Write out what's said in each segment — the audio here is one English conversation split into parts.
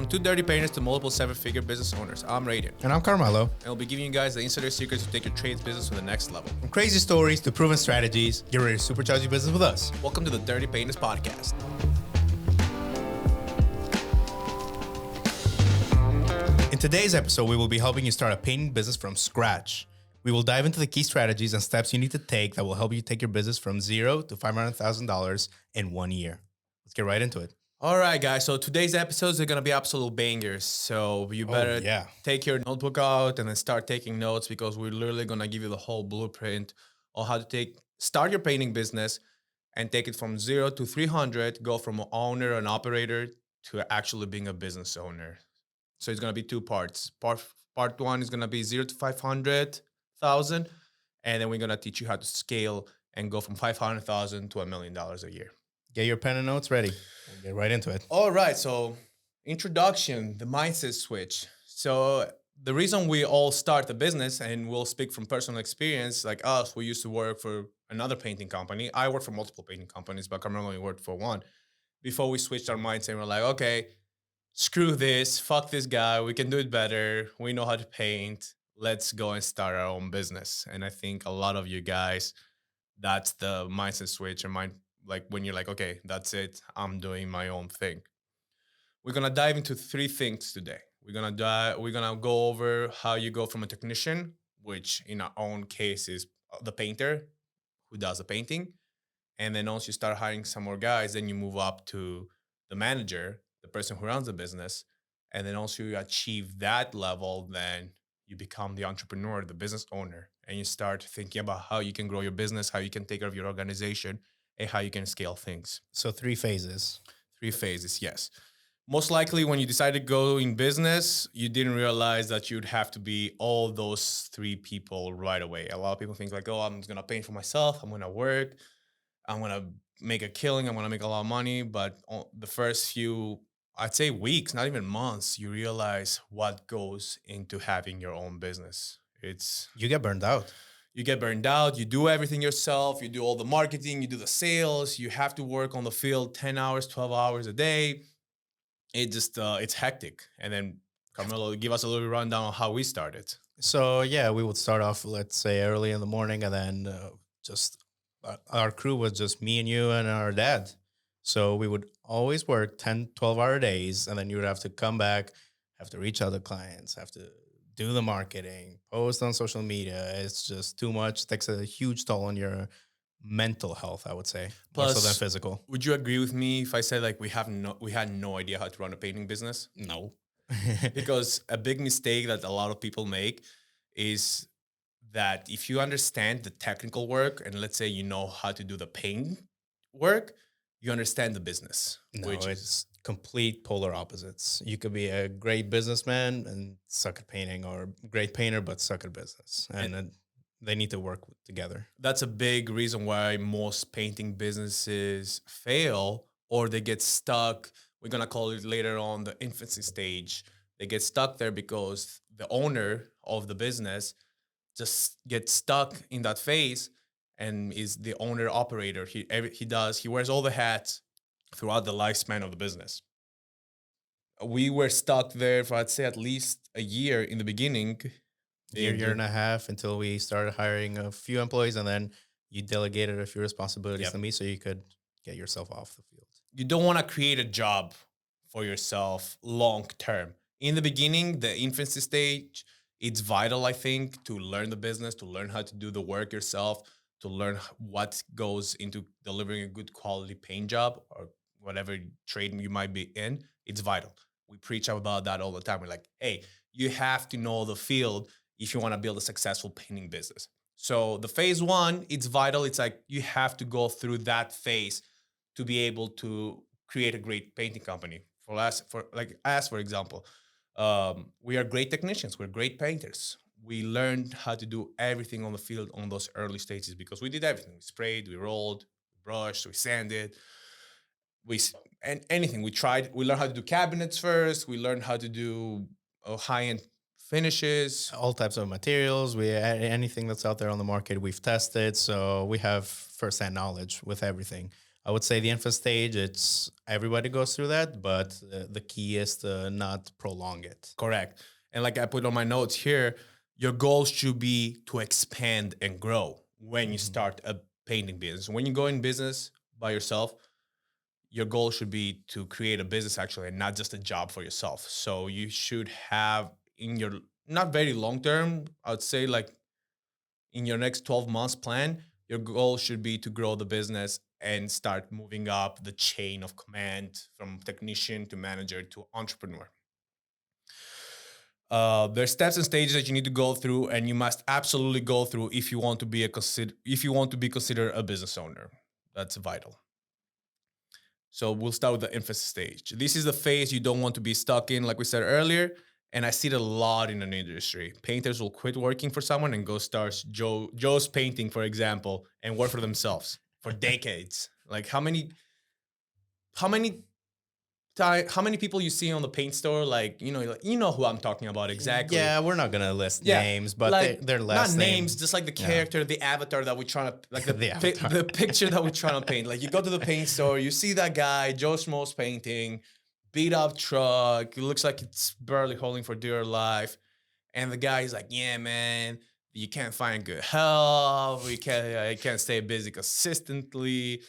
From two dirty painters to multiple seven-figure business owners, I'm Redion. And I'm Karmelo. And we'll be giving you guys the insider secrets to take your trades business to the next level. From crazy stories to proven strategies, get ready to supercharge your business with us. Welcome to the Dirty Painters Podcast. In today's episode, we will be helping you start a painting business from scratch. We will dive into the key strategies and steps you need to take that will help you take your business from $0 to $500,000 in 1 year. Let's get right into it. All right, guys. So today's episodes are going to be absolute bangers. So you better take your notebook out and then start taking notes because we're literally going to give you the whole blueprint on how to start your painting business and take it from 0 to 300, go from an owner, an operator to actually being a business owner. So it's going to be two parts. Part one is going to be 0 to 500,000. And then we're going to teach you how to scale and go from 500,000 to $1 million a year. Get your pen and notes ready. We'll get right into it. All right. So introduction, the mindset switch. So the reason we all start the business, and we'll speak from personal experience, like us, we used to work for another painting company. I worked for multiple painting companies, but Karmelo only worked for one. Before we switched our mindset, we're like, okay, screw this, fuck this guy. We can do it better. We know how to paint. Let's go and start our own business. And I think a lot of you guys, that's the mindset switch or like when you're like, okay, that's it. I'm doing my own thing. We're going to dive into three things today. We're going to go over how you go from a technician, which in our own case is the painter who does the painting. And then once you start hiring some more guys, then you move up to the manager, the person who runs the business. And then once you achieve that level, then you become the entrepreneur, the business owner, and you start thinking about how you can grow your business, how you can take care of your organization, and how you can scale things. So 3 phases. 3 phases, yes. Most likely when you decided to go in business, you didn't realize that you'd have to be all those 3 people right away. A lot of people think like, oh, I'm just going to paint for myself. I'm going to work. I'm going to make a killing. I'm going to make a lot of money. But the first few, I'd say weeks, not even months, you realize what goes into having your own business. You get burned out. You get burned out. You do everything yourself. You do all the marketing. You do the sales. You have to work on the field 10 hours, 12 hours a day. It's hectic. And then Karmelo, give us a little rundown on how we started. So we would start off, let's say, early in the morning, and then our crew was just me and you and our dad. So we would always work 10, 12-hour days, and then you would have to come back, have to reach out to clients, have to do the marketing, post on social media. It's just too much. It takes a huge toll on your mental health, I would say, plus, more so than physical. Would you agree with me if I said like we had no idea how to run a painting business? No. Because a big mistake that a lot of people make is that if you understand the technical work and let's say you know how to do the paint work, you understand the business. No, it's complete polar opposites. You could be a great businessman and suck at painting, or great painter but suck at business. And they need to work together. That's a big reason why most painting businesses fail or they get stuck. We're going to call it later on the infancy stage. They get stuck there because the owner of the business just gets stuck in that phase and is the owner operator. He wears all the hats throughout the lifespan of the business. We were stuck there for, I'd say, at least a year in the beginning. Year and a half until we started hiring a few employees, and then you delegated a few responsibilities to me so you could get yourself off the field. You don't want to create a job for yourself long term. In the beginning, the infancy stage, it's vital, I think, to learn the business, to learn how to do the work yourself, to learn what goes into delivering a good quality paint job or whatever trade you might be in. It's vital. We preach about that all the time. We're like, hey, you have to know the field if you want to build a successful painting business. So the phase 1, it's vital. It's like you have to go through that phase to be able to create a great painting company. For us, for example, we are great technicians. We're great painters. We learned how to do everything on the field on those early stages because we did everything. We sprayed, we rolled, we brushed, we sanded, anything. We learned how to do cabinets first. We learned how to do high-end finishes. All types of materials. Anything that's out there on the market, we've tested. So we have first-hand knowledge with everything. I would say the infant stage, it's everybody goes through that, but the key is to not prolong it. Correct. And like I put on my notes here, your goal should be to expand and grow when you Mhm. start a painting business. When you go in business by yourself, your goal should be to create a business actually and not just a job for yourself. So you should have in your not very long term, I would say like in your next 12 months plan, your goal should be to grow the business and start moving up the chain of command from technician to manager to entrepreneur. There's steps and stages that you need to go through, and you must absolutely go through if you want to be if you want to be considered a business owner. That's vital. So we'll start with the infancy stage. This is the phase you don't want to be stuck in, like we said earlier. And I see it a lot in an industry. Painters will quit working for someone and go start Joe's Painting, for example, and work for themselves for decades. Like how many how many people you see on the paint store? Like, you know who I'm talking about exactly. Yeah, we're not gonna list Yeah, names, but like their not last names, name. just like the Yeah, character, the avatar that we're trying to like the the avatar. the picture that we're trying to paint. Like you go to the paint store, you see that guy, Joe Schmo's painting, beat up truck. It looks like it's barely holding for dear life. And the guy is like, "Yeah, man, you can't find good help. You can't stay busy consistently."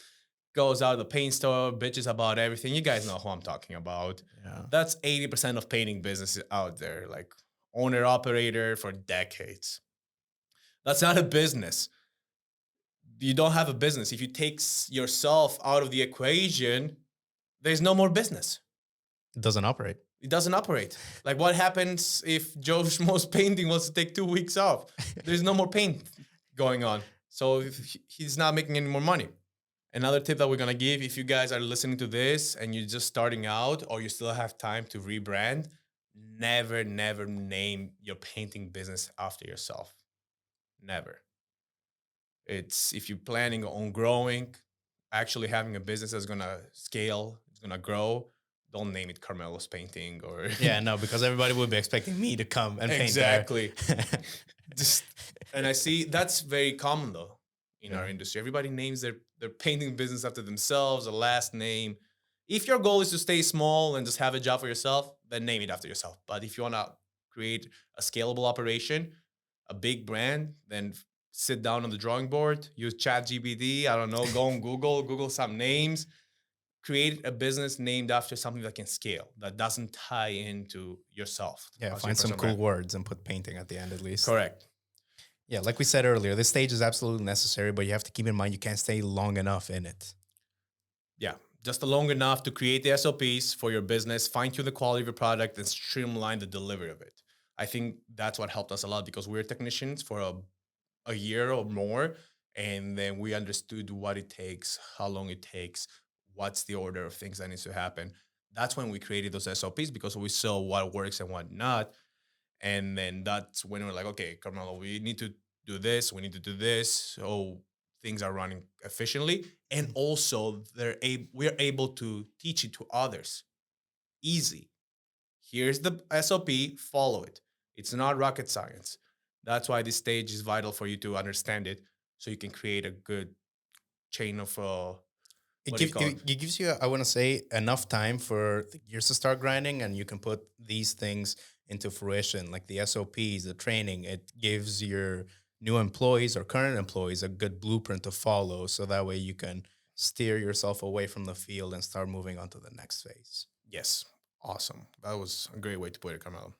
Goes out of the paint store, bitches about everything. You guys know who I'm talking about. Yeah. That's 80% of painting businesses out there, like owner operator for decades. That's not a business. You don't have a business. If you take yourself out of the equation, there's no more business. It doesn't operate. It doesn't operate. Like what happens if Joe Schmo's painting wants to take 2 weeks off? There's no more paint going on. So he's not making any more money. Another tip that we're gonna give, if you guys are listening to this and you're just starting out or you still have time to rebrand, never, never name your painting business after yourself. Never. It's if you're planning on growing, actually having a business that's gonna scale, it's gonna grow. Don't name it Carmelo's Painting or Yeah, no, because everybody would be expecting me to come and paint exactly. there. Just and I see that's very common though in our Yeah. industry. Everybody names their painting business after themselves, a last name. If your goal is to stay small and just have a job for yourself, then name it after yourself. But if you want to create a scalable operation, a big brand, then sit down on the drawing board, use Chat GBD. I don't know, go on Google, Google some names, create a business named after something that can scale, that doesn't tie into yourself. Yeah, as your find some personal cool brand. words and put painting at the end at least. Correct. Yeah, like we said earlier, this stage is absolutely necessary, but you have to keep in mind you can't stay long enough in it. Yeah, just long enough to create the SOPs for your business, fine tune the quality of your product, and streamline the delivery of it. I think that's what helped us a lot because we're technicians for a year or more. And then we understood what it takes, how long it takes, what's the order of things that needs to happen. That's when we created those SOPs because we saw what works and what not. And then that's when we're like, okay, Carmelo, we need to do this, we need to do this. So things are running efficiently. And also we're able to teach it to others. Easy. Here's the SOP, follow it. It's not rocket science. That's why this stage is vital for you to understand it so you can create a good chain of It, what do you give, call it? it gives you, I want to say, enough time for the gears to start grinding, and you can put these things into fruition, like the SOPs, the training. It gives your new employees or current employees a good blueprint to follow, so that way you can steer yourself away from the field and start moving on to the next phase. Yes. Awesome. That was a great way to put it, Carmelo.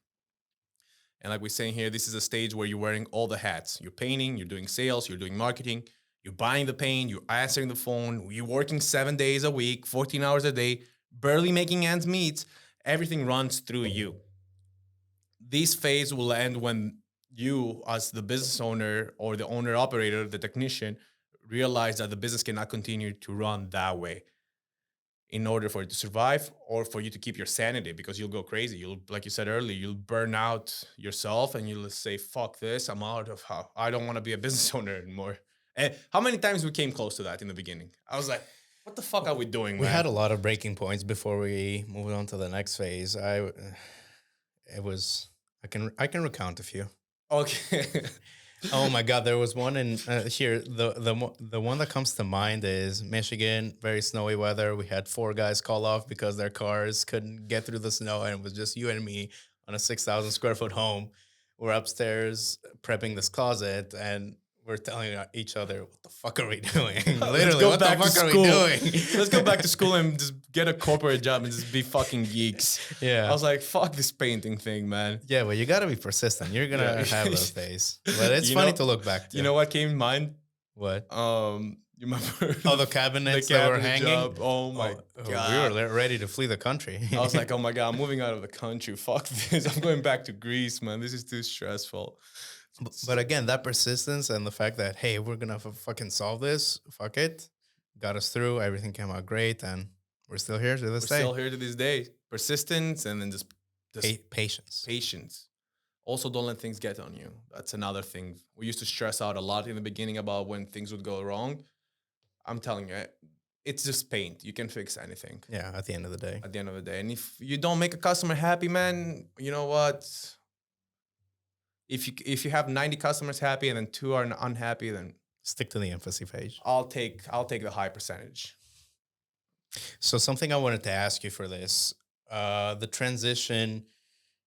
And like we're saying here, this is a stage where you're wearing all the hats. You're painting, you're doing sales, you're doing marketing, you're buying the paint, you're answering the phone, you're working 7 days a week, 14 hours a day, barely making ends meet. Everything runs through you. This phase will end when you, as the business owner or the owner operator, the technician, realize that the business cannot continue to run that way in order for it to survive or for you to keep your sanity because you'll go crazy. You'll, like you said earlier, you'll burn out yourself and you'll say, fuck this, I'm out of how I don't want to be a business owner anymore. And how many times we came close to that in the beginning? I was like, what the fuck are we doing, We man? had a lot of breaking points before we moved on to the next phase. It was I can recount a few. Okay. Oh my God, there was one in here. The one that comes to mind is Michigan, very snowy weather. We had four guys call off because their cars couldn't get through the snow, and it was just you and me on a 6,000 square foot home. We're upstairs prepping this closet, and we're telling each other, "What the fuck are we doing? Let's Literally, go what the back to fuck are we school. doing? Let's go back to school and just get a corporate job and just be fucking geeks. I Yeah, was like, fuck this painting thing, man. yeah, but you got to be persistent. You're gonna Yeah. have those days, but it's You funny know- to look back to. You know what came to mind? what? You remember? Oh, the the cabinets that were cabinet hanging. job? Oh my Oh, god. we were ready to flee the country. I was like, oh my god, I'm moving out of the country. Fuck this. I'm going back to Greece, man. This is too stressful. But again, that persistence and the fact that, hey, we're gonna fucking solve this. Fuck it, got us through. Everything came out great, and we're still here to We're this day. still here to this day. Persistence and then just Patience. patience. Also, don't let things get on you. That's another thing. We used to stress out a lot in the beginning about when things would go wrong. I'm telling you, it's just paint. You can fix anything Yeah, at the end of the day, at the end of the day. And if you don't make a customer happy, man, you know what? If you have 90 customers happy and then two are unhappy, then stick to the emphasis page. I'll take the high percentage. So something I wanted to ask you for this, the transition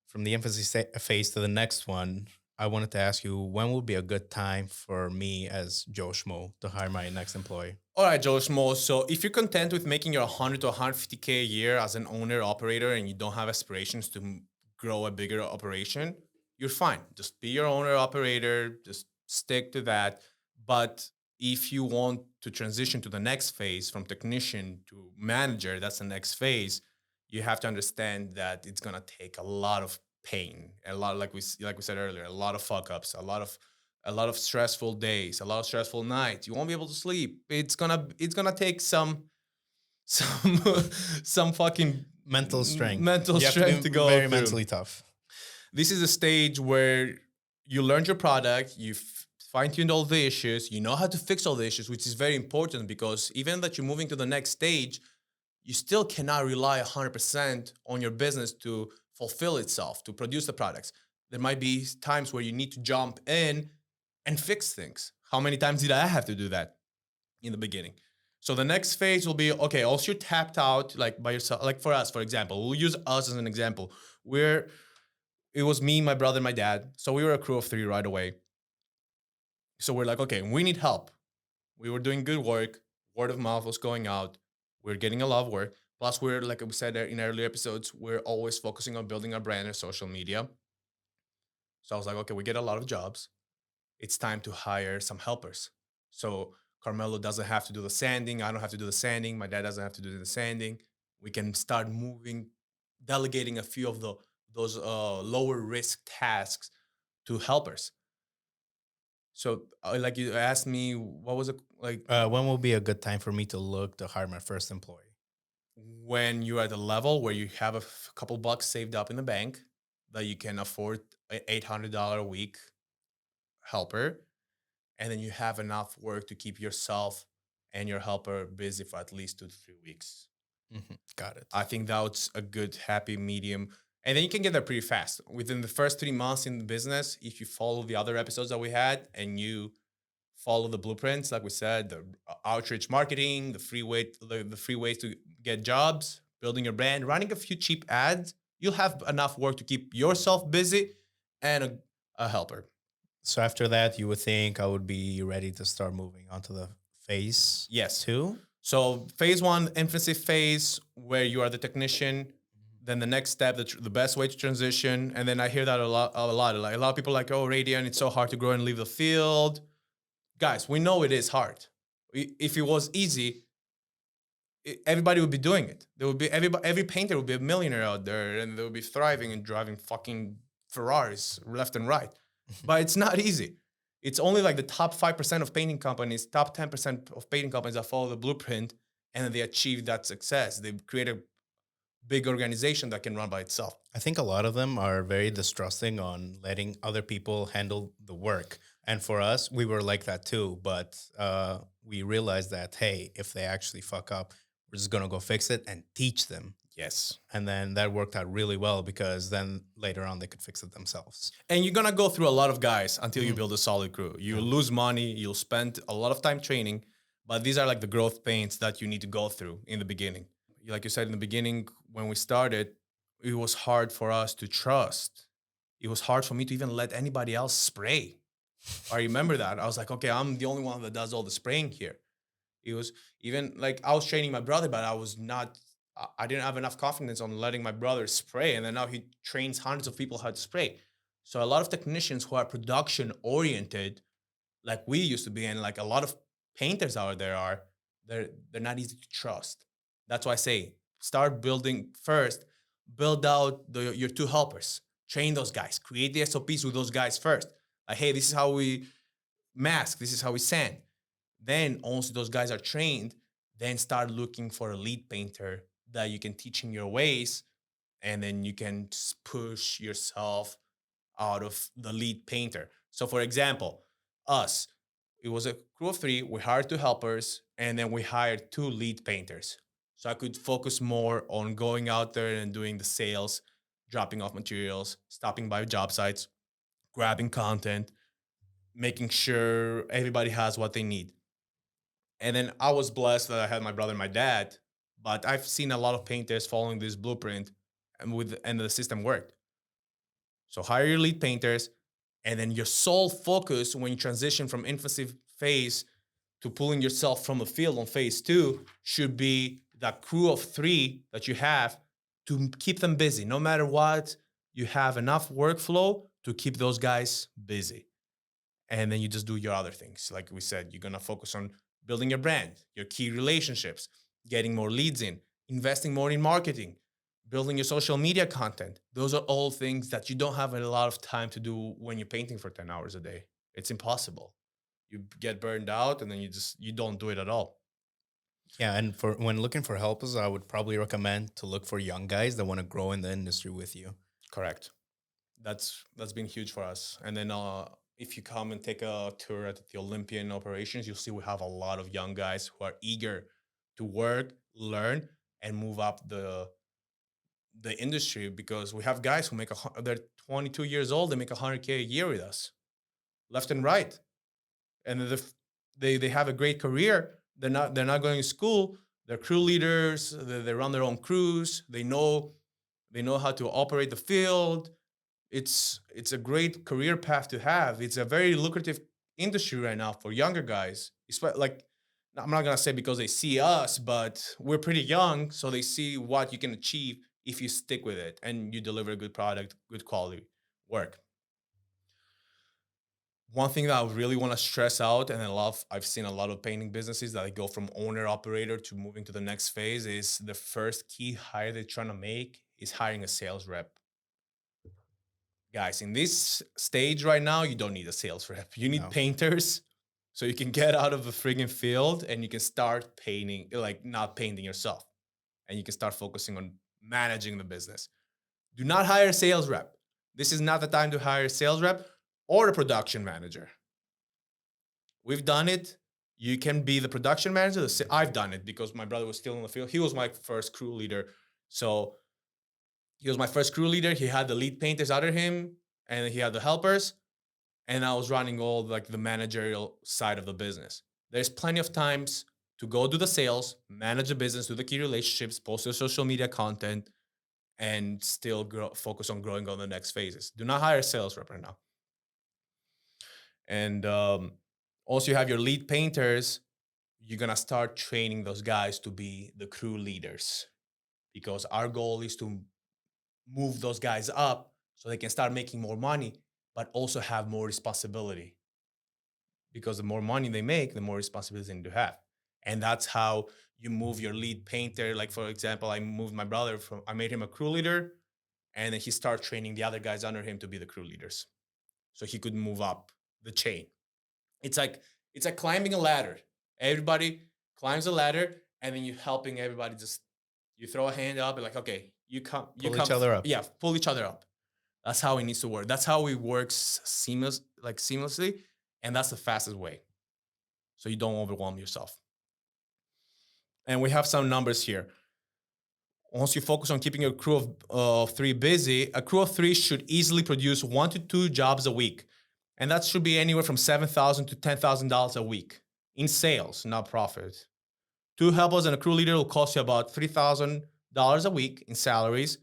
from the emphasis phase to the next one. I wanted to ask you, when would be a good time for me as Joe Schmo to hire my next employee? All right, Joe Schmo. So if you're content with making your 100 to 150K a year as an owner operator and you don't have aspirations to grow a bigger operation, you're fine. Just be your owner operator. Just stick to that. But if you want to transition to the next phase from technician to manager, that's the next phase. You have to understand that it's gonna take a lot of pain, a lot, like we said earlier, a lot of fuck ups, a lot of stressful days, a lot of stressful nights. You won't be able to sleep. It's gonna take some some fucking Mental strength. mental You have strength be to go very through. mentally tough. This is a stage where you learned your product, you fine-tuned all the issues, you know how to fix all the issues, which is very important because even that you're moving to the next stage, you still cannot rely 100% on your business to fulfill itself, to produce the products. There might be times where you need to jump in and fix things. How many times did I have to do that in the beginning? So the next phase will be, okay, also you're tapped out like by yourself. Like for us, for example, we'll use us as an example. It was me, my brother, my dad. So we were a crew of 3 right away. So we're like, okay, we need help. We were doing good work. Word of mouth was going out. We're getting a lot of work. Plus, we're, like we said in earlier episodes, we're always focusing on building our brand and social media. So I was like, okay, we get a lot of jobs. It's time to hire some helpers. So Carmelo doesn't have to do the sanding. I don't have to do the sanding. My dad doesn't have to do the sanding. We can start delegating a few of those lower risk tasks to helpers. So, like you asked me, what was it like When will be a good time for me to look to hire my first employee? when you're at a level where you have a couple bucks saved up in the bank that you can afford an $800 a week helper, and then you have enough work to keep yourself and your helper busy for at least 2 to 3 weeks. Got it. I think that's a good happy medium. And then you can get there pretty fast. Within the first 3 months in the business, if you follow the other episodes that we had and you follow the blueprints, like we said, the outreach marketing, the free ways to get jobs, building your brand, running a few cheap ads, you'll have enough work to keep yourself busy and a helper. So after that, you would think I would be ready to start moving on to the phase Yes. 2? So phase 1, infancy phase, where you are the technician. Then the next step, the best way to transition. And then I hear that a lot. Like a lot of people are like, oh, Redion, it's so hard to grow and leave the field. Guys, we know it is hard. If it was easy, everybody would be doing it. There would be every painter would be a millionaire out there, and they would be thriving and driving fucking Ferraris left and right. But it's not easy. It's only like the top 5% of painting companies, top 10% of painting companies that follow the blueprint, and then they achieve that success. They create a big organization that can run by itself. I think a lot of them are very distrusting on letting other people handle the work. And for us, we were like that too. But we realized that, hey, if they actually fuck up, we're just going to go fix it and teach them. Yes. And then that worked out really well because then later on they could fix it themselves. And you're gonna go through a lot of guys until you Mhm. build a solid crew. You Yeah. lose money, you'll spend a lot of time training, but these are like the growth pains that you need to go through in the beginning. Like you said in the beginning, when we started, it was hard for us to trust. It was hard for me to even let anybody else spray. I remember that. I was like, okay, I'm the only one that does all the spraying here. It was even like I was training my brother, but I was not. I didn't have enough confidence on letting my brother spray, and then now he trains hundreds of people how to spray. So a lot of technicians who are production oriented, like we used to be, and like a lot of painters out there are, they're not easy to trust. That's why I say start building first. Build out your two helpers. Train those guys. Create the SOPs with those guys first. Like, hey, this is how we mask. This is how we sand. Then once those guys are trained, then start looking for a lead painter that you can teach him your ways, and then you can push yourself out of the lead painter. So for example, us, it was a crew of three. We hired two helpers, and then we hired two lead painters. So I could focus more on going out there and doing the sales, dropping off materials, stopping by job sites, grabbing content, making sure everybody has what they need. And then I was blessed that I had my brother and my dad, but I've seen a lot of painters following this blueprint and the system worked. So hire your lead painters, and then your sole focus when you transition from infancy phase to pulling yourself from the field on phase two should be that crew of three that you have to keep them busy. No matter what, you have enough workflow to keep those guys busy. And then you just do your other things. Like we said, you're going to focus on building your brand, your key relationships, getting more leads in, investing more in marketing, building your social media content. Those are all things that you don't have a lot of time to do when you're painting for 10 hours a day. It's impossible. You get burned out and then you don't do it at all. Yeah, and for when looking for helpers, I would probably recommend to look for young guys that want to grow in the industry with you. Correct. That's been huge for us. And then if you come and take a tour at the Olympian operations, you'll see we have a lot of young guys who are eager to work, learn, and move up the industry, because we have guys who they're 22 years old, they make 100K a year with us, left and right, and they have a great career. They're not going to school. They're crew leaders. They run their own crews. They know how to operate the field. It's a great career path to have. It's a very lucrative industry right now for younger guys. Like, I'm not gonna say because they see us, but we're pretty young, so they see what you can achieve if you stick with it and you deliver a good product, good quality work. One thing that I really want to stress out, and I've seen a lot of painting businesses that go from owner operator to moving to the next phase, is the first key hire they're trying to make is hiring a sales rep. Guys, in this stage right now, you don't need a sales rep. You need No. painters so you can get out of the friggin' field and you can start painting, like not painting yourself. And you can start focusing on managing the business. Do not hire a sales rep. This is not the time to hire a sales rep or a production manager. We've done it. You can be the production manager. I've done it because my brother was still in the field. He was my first crew leader. So he was my first crew leader. He had the lead painters under him, and he had the helpers. And I was running all like the managerial side of the business. There's plenty of times to go do the sales, manage the business, do the key relationships, post your social media content, and still focus on growing on the next phases. Do not hire a sales rep right now. And also, you have your lead painters. You're gonna start training those guys to be the crew leaders, because our goal is to move those guys up so they can start making more money, but also have more responsibility. Because the more money they make, the more responsibility they need to have. And that's how you move your lead painter. Like, for example, I made him a crew leader, and then he started training the other guys under him to be the crew leaders. So he could move up the chain. It's like climbing a ladder. Everybody climbs a ladder, and then you're helping everybody. Just you throw a hand up and like, okay, Pull each other up. Yeah, pull each other up. That's how it needs to work. That's how it works seamlessly, and that's the fastest way. So you don't overwhelm yourself. And we have some numbers here. Once you focus on keeping your crew of three busy, a crew of three should easily produce 1 to 2 jobs a week. And that should be anywhere from $7,000 to $10,000 a week in sales, not profit. Two helpers and a crew leader will cost you about $3,000 a week in salaries.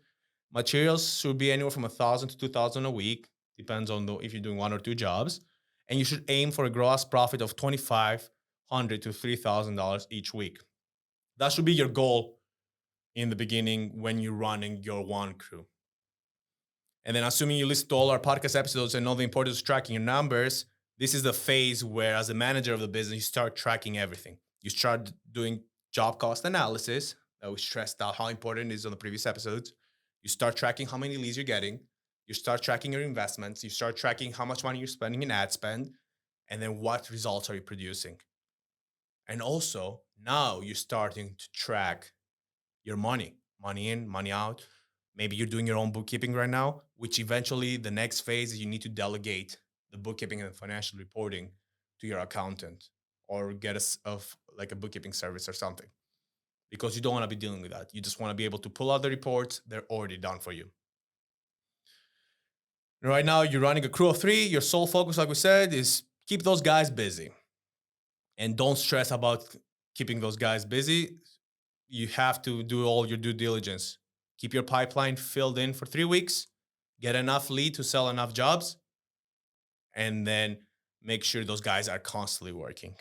Materials should be anywhere from 1,000 to 2,000 a week, depends on if you're doing 1 or 2 jobs. And you should aim for a gross profit of $2,500 to $3,000 each week. That should be your goal in the beginning when you're running your one crew. And then, assuming you listen to all our podcast episodes and know the importance of tracking your numbers, this is the phase where, as a manager of the business, you start tracking everything. You start doing job cost analysis that we stressed out how important it is on the previous episodes. You start tracking how many leads you're getting. You start tracking your investments. You start tracking how much money you're spending in ad spend. And then what results are you producing? And also, now you're starting to track your money in, money out. Maybe you're doing your own bookkeeping right now, which eventually the next phase is you need to delegate the bookkeeping and financial reporting to your accountant or get like a bookkeeping service or something, because you don't want to be dealing with that. You just want to be able to pull out the reports. They're already done for you. Right now, you're running a crew of three. Your sole focus, like we said, is keep those guys busy. And don't stress about keeping those guys busy. You have to do all your due diligence. Keep your pipeline filled in for 3 weeks, get enough lead to sell enough jobs, and then make sure those guys are constantly working.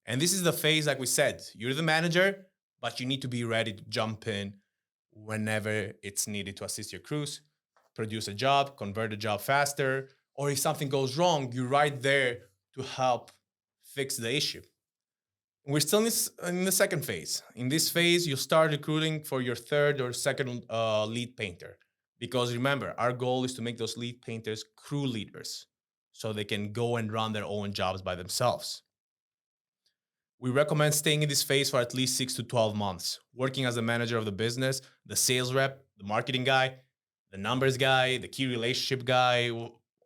And this is the phase, like we said, you're the manager, but you need to be ready to jump in whenever it's needed to assist your crews, produce a job, convert a job faster, or if something goes wrong, you're right there to help fix the issue. We're still in the second phase. In this phase, you'll start recruiting for your third or second lead painter. Because remember, our goal is to make those lead painters crew leaders so they can go and run their own jobs by themselves. We recommend staying in this phase for at least 6 to 12 months, working as a manager of the business, the sales rep, the marketing guy, the numbers guy, the key relationship guy.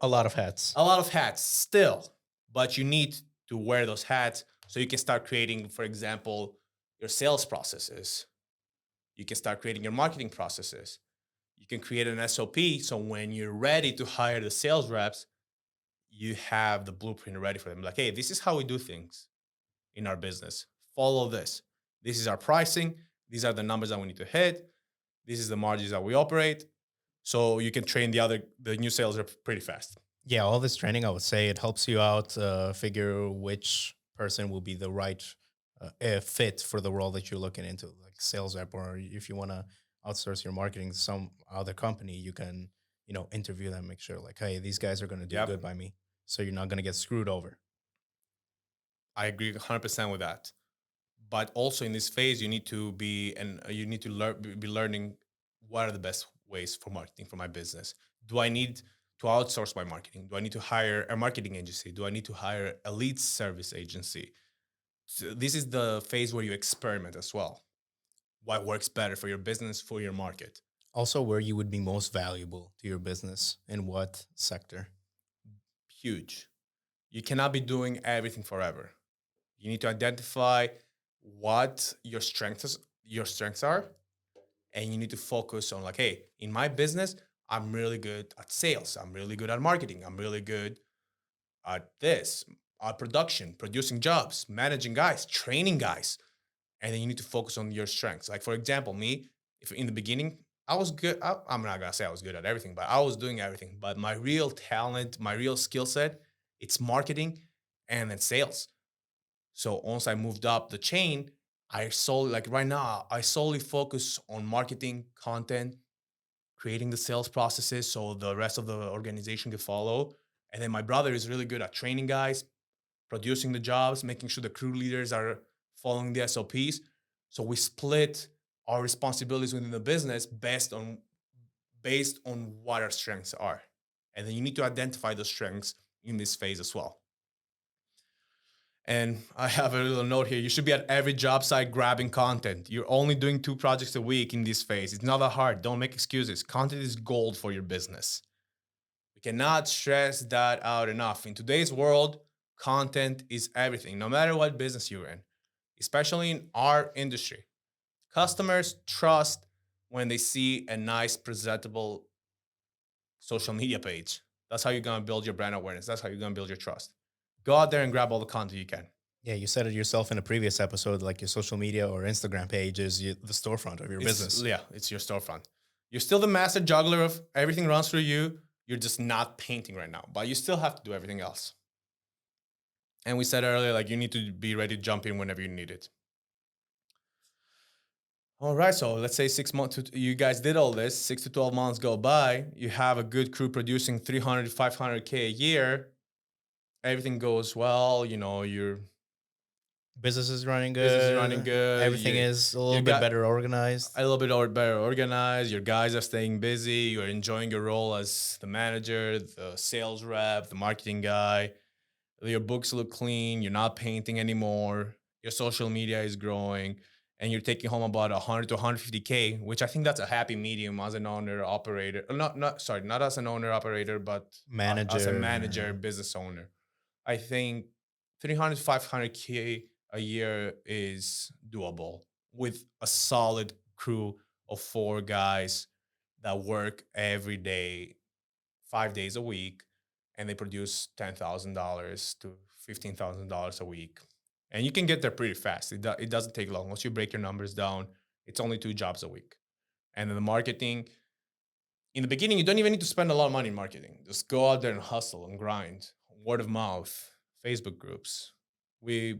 A lot of hats. A lot of hats still, but you need to wear those hats so you can start creating, for example, your sales processes. You can start creating your marketing processes. You can create an SOP so when you're ready to hire the sales reps, you have the blueprint ready for them. Like, hey, this is how we do things in our business. Follow this. This is our pricing. These are the numbers that we need to hit. This is the margins that we operate. So you can train the new sales rep pretty fast. Yeah, all this training, I would say, it helps you out figure which person will be the right fit for the role that you're looking into, like sales rep, or if you want to outsource your marketing to some other company, you can, interview them, make sure like, hey, these guys are going to do good by me. So you're not going to get screwed over. I agree 100% with that. But also in this phase, you need to be learning what are the best ways for marketing for my business. Do I need to outsource my marketing? Do I need to hire a marketing agency? Do I need to hire a lead service agency? So this is the phase where you experiment as well. What works better for your business, for your market? Also, where you would be most valuable to your business, in what sector? Huge. You cannot be doing everything forever. You need to identify what your strengths are, and you need to focus on like, hey, in my business, I'm really good at sales. I'm really good at marketing. I'm really good at this, at production, producing jobs, managing guys, training guys. And then you need to focus on your strengths. Like, for example, me, if in the beginning, I was good. I'm not going to say I was good at everything, but I was doing everything. But my real talent, my real skill set, it's marketing and then sales. So once I moved up the chain, right now, I solely focus on marketing, content, creating the sales processes so the rest of the organization can follow. And then my brother is really good at training guys, producing the jobs, making sure the crew leaders are following the SOPs. So we split our responsibilities within the business based on what our strengths are. And then you need to identify those strengths in this phase as well. And I have a little note here. You should be at every job site grabbing content. You're only doing 2 projects a week in this phase. It's not that hard. Don't make excuses. Content is gold for your business. We cannot stress that out enough. In today's world, content is everything, no matter what business you're in, especially in our industry. Customers trust when they see a nice, presentable social media page. That's how you're gonna build your brand awareness. That's how you're gonna build your trust. Go out there and grab all the content you can. Yeah, you said it yourself in a previous episode, like your social media or Instagram page is the storefront of your business. Yeah, it's your storefront. You're still the master juggler of everything runs through you. You're just not painting right now, but you still have to do everything else. And we said earlier, like you need to be ready to jump in whenever you need it. All right, so let's say 6 months, you guys did all this, 6 to 12 months go by, you have a good crew producing 300 to 500K a year, everything goes well, your Business is running good. business is running good. Everything is a little bit better organized. A little bit better organized. Your guys are staying busy. You're enjoying your role as the manager, the sales rep, the marketing guy. Your books look clean. You're not painting anymore. Your social media is growing, and you're taking home about 100 to 150K, which I think that's a happy medium as an owner operator. Not as an owner operator, but as a manager, business owner. I think 300 to 500K a year is doable with a solid crew of 4 guys that work every day, 5 days a week, and they produce $10,000 to $15,000 a week. And you can get there pretty fast. It doesn't take long. Once you break your numbers down, it's only 2 jobs a week. And then the marketing, in the beginning, you don't even need to spend a lot of money in marketing. Just go out there and hustle and grind. Word of mouth, Facebook groups. We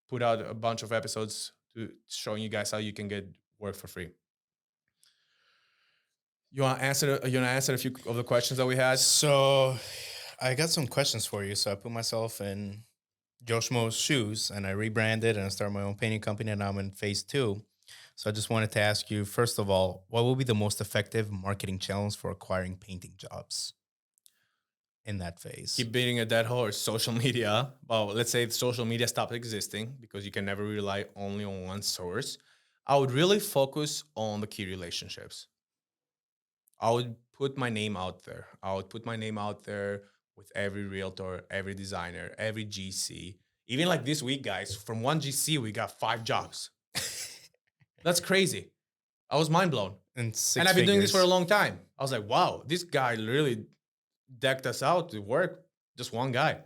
put out a bunch of episodes showing you guys how you can get work for free. You want to answer a few of the questions that we had? So I got some questions for you. So I put myself in Joshmo's shoes and I rebranded and I started my own painting company, and now I'm in phase 2. So I just wanted to ask you, first of all, what will be the most effective marketing channels for acquiring painting jobs in that phase? Keep beating a dead horse. Social media. Well, let's say social media stopped existing because you can never rely only on one source. I would really focus on the key relationships. I would put my name out there. I would put my name out there with every realtor, every designer, every GC. Even like this week, guys, from one GC, we got 5 jobs. That's crazy. I was mind blown. And I've been doing this for a long time. I was like, wow, this guy literally decked us out to work. Just one guy.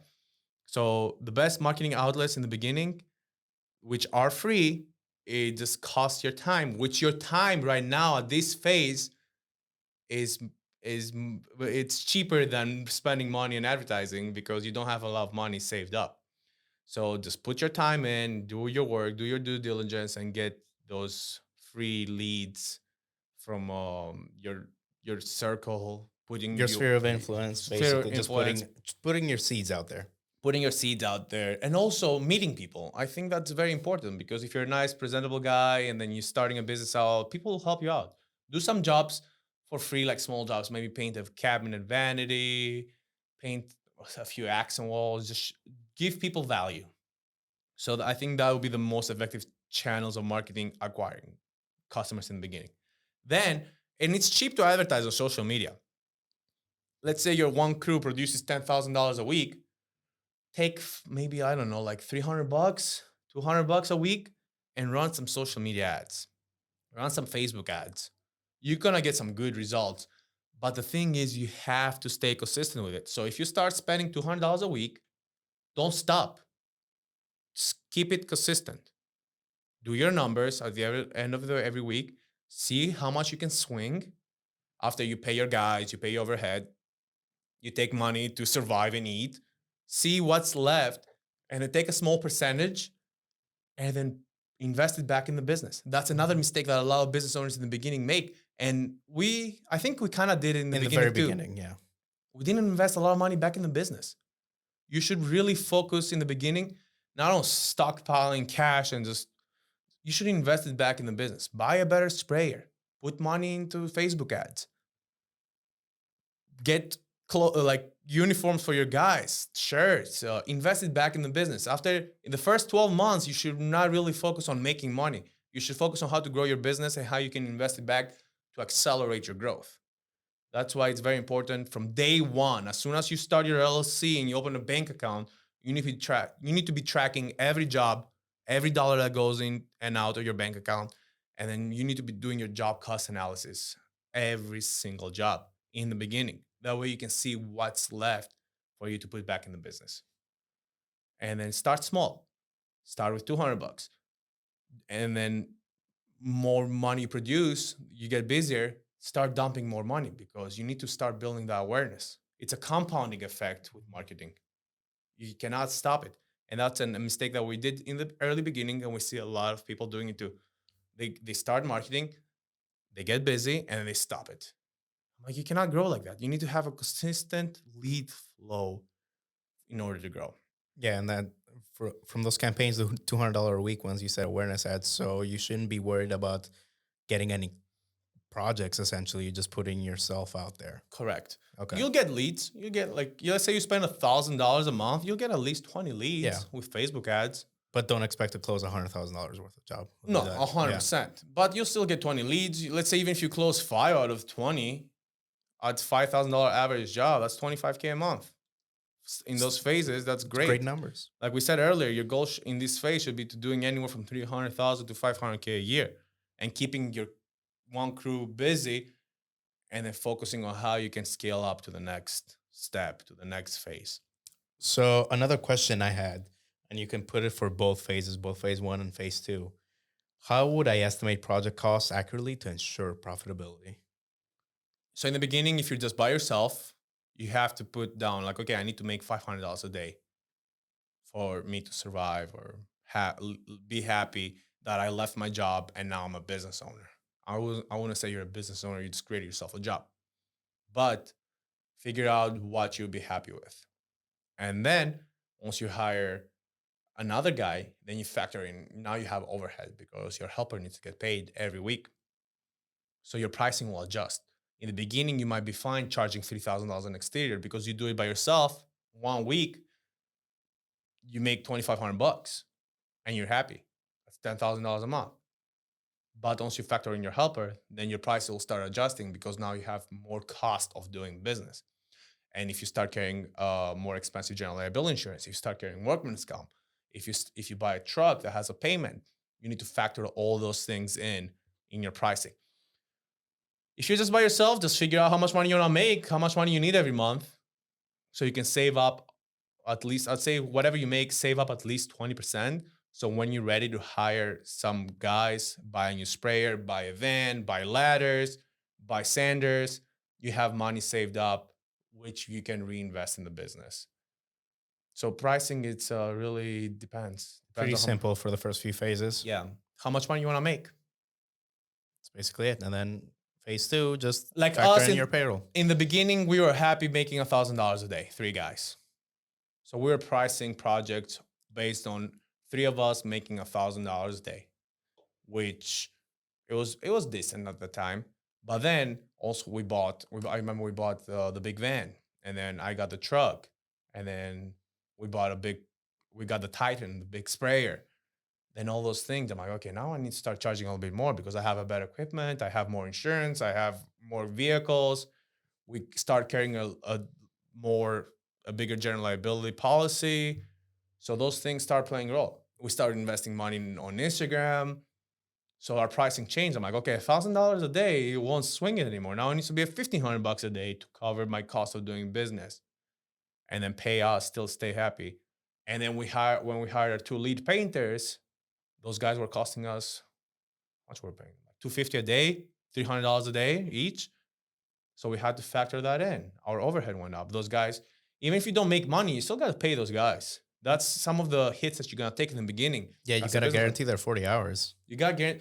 So the best marketing outlets in the beginning, which are free, it just costs your time, which your time right now at this phase it's cheaper than spending money on advertising because you don't have a lot of money saved up. So just put your time in, do your work, do your due diligence, and get those free leads from your circle, putting your sphere of influence, basically just putting your seeds out there. Putting your seeds out there, and also meeting people. I think that's very important because if you're a nice, presentable guy and then you're starting a business out, people will help you out. Do some jobs for free, like small jobs. Maybe paint a cabinet vanity, paint a few accent walls, just give people value. So I think that would be the most effective channels of marketing acquiring customers in the beginning. Then, and it's cheap to advertise on social media. Let's say your one crew produces $10,000 a week. Take maybe, I don't know, like $300, $200 a week and run some social media ads. Run some Facebook ads. You're going to get some good results. But the thing is, you have to stay consistent with it. So if you start spending $200 a week, don't stop. Just keep it consistent. Do your numbers at the end of every week. See how much you can swing after you pay your guys, you pay your overhead. You take money to survive and eat. See what's left and then take a small percentage and then invest it back in the business. That's another mistake that a lot of business owners in the beginning make. And I think we kind of did it in the very beginning. Yeah. We didn't invest a lot of money back in the business. You should really focus in the beginning, not on stockpiling cash and you should invest it back in the business. Buy a better sprayer. Put money into Facebook ads. Get like uniforms for your guys, shirts, invest it back in the business. In the first 12 months, you should not really focus on making money. You should focus on how to grow your business and how you can invest it back to accelerate your growth. That's why it's very important from day one. As soon as you start your LLC and you open a bank account, you need to be tracking every job, every dollar that goes in and out of your bank account. And then you need to be doing your job cost analysis every single job in the beginning. That way you can see what's left for you to put back in the business. And then start small. Start with 200 bucks. And then more money you produce, you get busier, start dumping more money because you need to start building the awareness. It's a compounding effect with marketing. You cannot stop it. And that's a mistake that we did in the early beginning. And we see a lot of people doing it too. They start marketing, they get busy, and then they stop it. I'm like, you cannot grow like that. You need to have a consistent lead flow in order to grow. Yeah, and that from those campaigns, the $200 a week ones, you said awareness ads. So you shouldn't be worried about getting any projects. Essentially, you're just putting yourself out there. Correct. Okay. You'll get leads. You get let's say you spend $1,000 a month, you'll get at least 20 leads with Facebook ads. But don't expect to close $100,000 worth of job. No, 100%. But you'll still get 20 leads. Let's say even if you close 5 out of 20, at $5,000 average job, that's $25K a month. In those phases, that's great. Great numbers. Like we said earlier, your goal in this phase should be to doing anywhere from $300,000 to $500K a year, and keeping your one crew busy, and then focusing on how you can scale up to the next step, to the next phase. So another question I had, and you can put it for both phases, both phase 1 and phase 2. How would I estimate project costs accurately to ensure profitability? So in the beginning, if you're just by yourself, you have to put down like, okay, I need to make $500 a day for me to survive or be happy that I left my job and now I'm a business owner. I wouldn't say you're a business owner, you just created yourself a job. But figure out what you'll be happy with. And then once you hire another guy, then you factor in, now you have overhead because your helper needs to get paid every week. So your pricing will adjust. In the beginning, you might be fine charging $3,000 an exterior because you do it by yourself. 1 week, you make $2,500 and you're happy. That's $10,000 a month. But once you factor in your helper, then your price will start adjusting because now you have more cost of doing business. And if you start carrying more expensive general liability insurance, if you start carrying workman's comp, if you buy a truck that has a payment, you need to factor all those things in your pricing. If you're just by yourself, just figure out how much money you want to make, how much money you need every month, so you can save up at least, I'd say whatever you make, save up at least 20%. So when you're ready to hire some guys, buy a new sprayer, buy a van, buy ladders, buy sanders, you have money saved up, which you can reinvest in the business. So pricing, it's really depends. Pretty simple for the first few phases. Yeah. How much money you want to make? That's basically it. And then phase 2, just like factor us in your payroll. In the beginning, we were happy making $1,000 a day, 3 guys. So we were pricing projects based on 3 of us making $1,000 a day, which it was decent at the time. But then also I remember we bought the big van, and then I got the truck, and then we got the Titan, the big sprayer. Then all those things, I'm like, okay, now I need to start charging a little bit more because I have a better equipment, I have more insurance, I have more vehicles. We start carrying a bigger general liability policy. So those things start playing a role. We started investing money on Instagram. So our pricing changed. I'm like, okay, $1,000 a day, it won't swing it anymore. Now it needs to be $1,500 a day to cover my cost of doing business, and then pay us, still stay happy. And then when we hired our 2 lead painters, those guys were costing us, how much were we paying? $250 a day, $300 a day each. So we had to factor that in. Our overhead went up. Those guys, even if you don't make money, you still got to pay those guys. That's some of the hits that you're going to take in the beginning. Yeah, you got to guarantee their 40 hours. You got to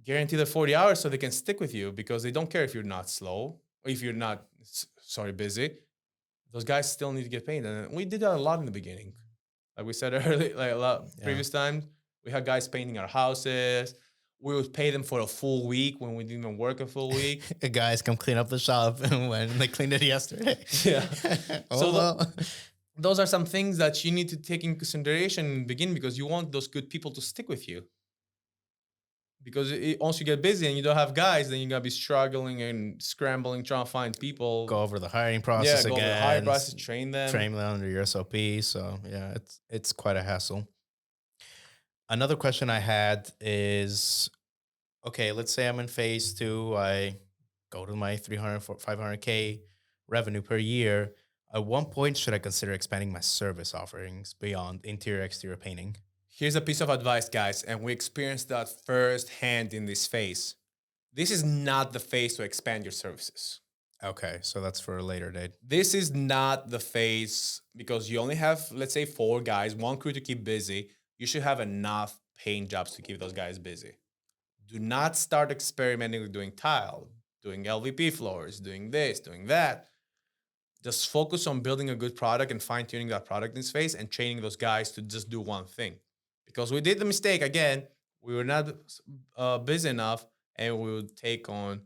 guarantee their 40 hours so they can stick with you, because they don't care if you're not slow or if you're not, busy. Those guys still need to get paid. And we did that a lot in the beginning. Like we said earlier, previous times, we had guys painting our houses. We would pay them for a full week when we didn't even work a full week. Guys come clean up the shop when they cleaned it yesterday. Yeah. Those are some things that you need to take into consideration in the beginning, because you want those good people to stick with you. Because once you get busy and you don't have guys, then you're going to be struggling and scrambling, trying to find people. Go over the hiring process again. Go over the hiring process, train them under your SOPs. So yeah, it's quite a hassle. Another question I had is, Okay, let's say I'm in phase two. I go to my 300, 500K revenue per year. At one point, should I consider expanding my service offerings beyond interior exterior painting? Here's a piece of advice, guys, and we experienced that firsthand in this phase. This is not the phase to expand your services. Okay, so that's for a later date. This is not the phase because you only have, let's say, 4 guys, 1 crew to keep busy. You should have enough paying jobs to keep those guys busy. Do not start experimenting with doing tile, doing LVP floors, doing this, doing that. Just focus on building a good product and fine tuning that product in this phase and training those guys to just do one thing. Because we did the mistake again, we were not busy enough and we would take on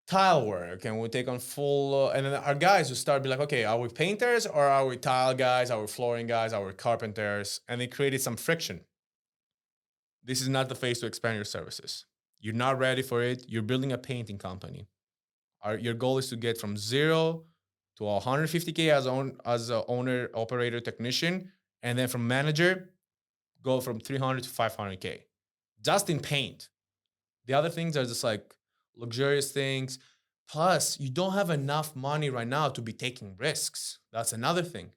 tile work and we take on full and then our guys would start be like, okay, are we painters or are we tile guys, are we flooring guys, are we carpenters? And it created some friction. This is not the phase to expand your services. You're not ready for it. You're building a painting company. Your goal is to get from 0 to 150K as an owner, operator, technician, and then from manager, go from 300 to 500K, just in paint. The other things are just like luxurious things. Plus, you don't have enough money right now to be taking risks. That's another thing.